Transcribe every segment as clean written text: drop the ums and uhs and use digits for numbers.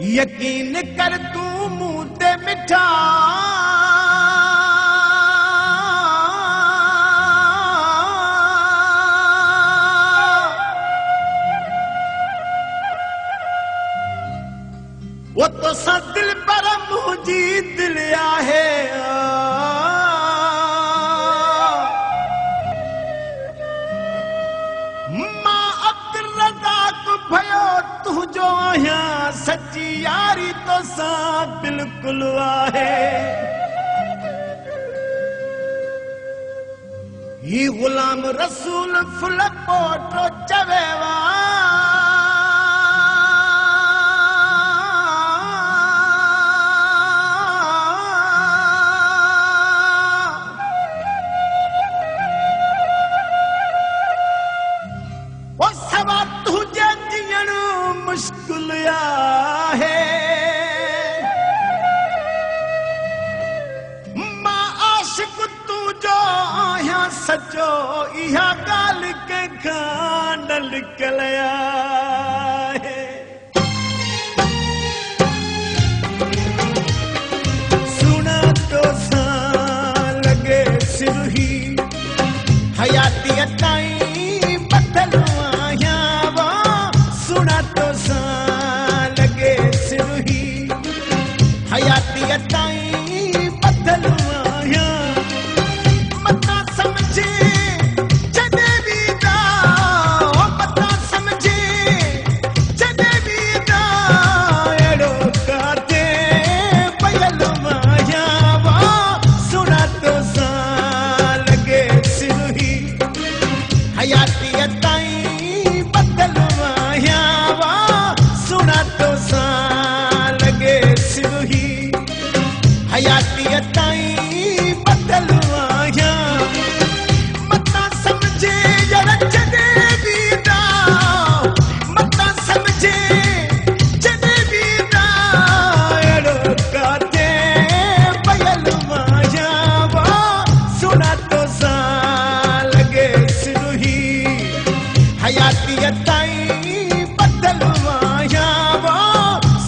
यकीन कर तू मुंह ते मिठा वो तो सा दिल पर मुझी दिल आहे मां अब्दुल रज़ाक भयो तुझो आहियां सच्ची यारी तो सा बिल्कुल आहे ही गुलाम रसूल फुल पोटो चवेवा मुश्किल आहे मां आशिक तुझो आहियां सचो इहा ॻाल्हि कंहिंखां न लिकल आहे सुना तोसां लॻे सिरही हयातीअ ताईं बदलूं आहियां वो सुना हयातीअ ताईं बदलूं आहियां मता समझे जॾहिं बि मता समझे जॾहिं बि अहिड़ो काथे पयल आहियां वा सुना तोसां लॻे सिरही हयातीअ ताईं बदलूं आहियां वा सुना तोसां लॻे सिरही हयातीअ ताईं बदलूं आहियां मता समझे जॾहिं बि मता समझे जॾहिं बि अहिड़ो काथे पयल आहियां वा सुना तोसां लॻे सिरही हयातीअ ताईं बदलूं आहियां वा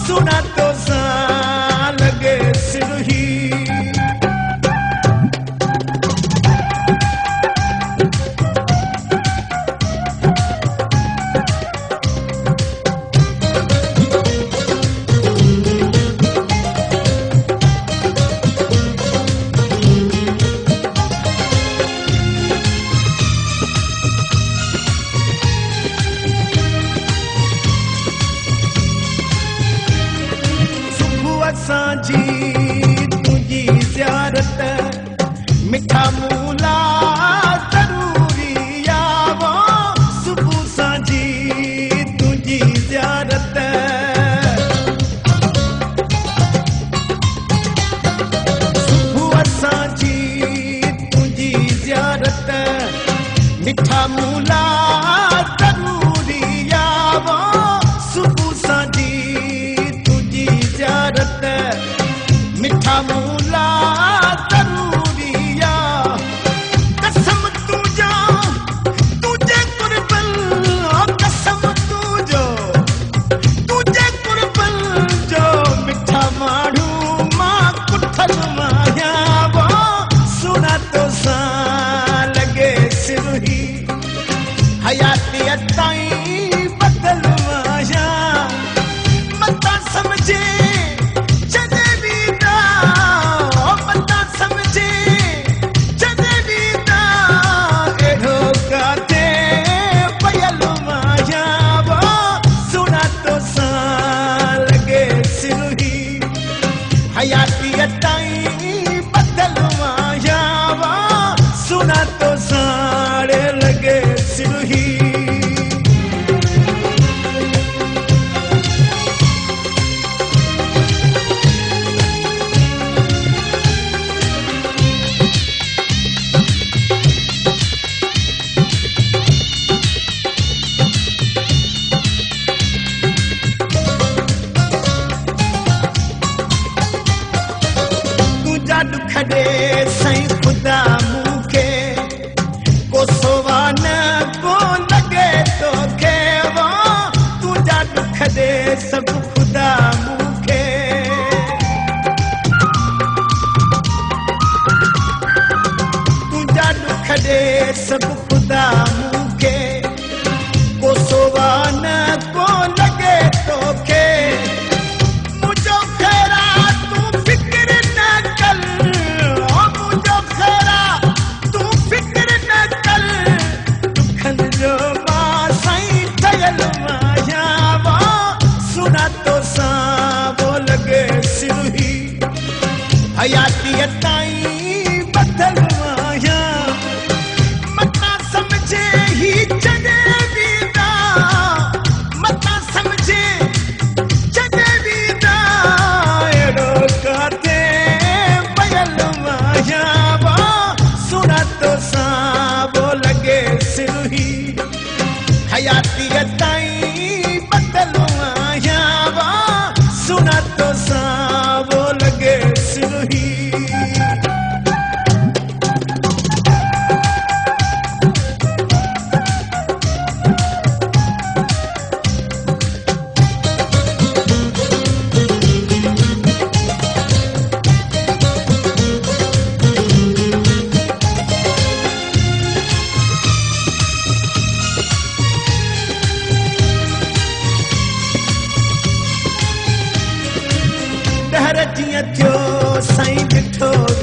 सुना तोसां लॻे सिरही असांजी तुझी ज़ियारत मिठा मूला ज़रूरी आवो सुबुह सांजी तुझी ज़ियारत सुबुह असांजी तुझी ज़ियारत मिठा मूला ज़रूरी आवो सुबुह सांजी तुझी ज़ियारत मिठा मूला ज़रूरी आ कसम तुझा तुझे कुर्बन कसम तुझो जीअं थियो साईं ॾिठो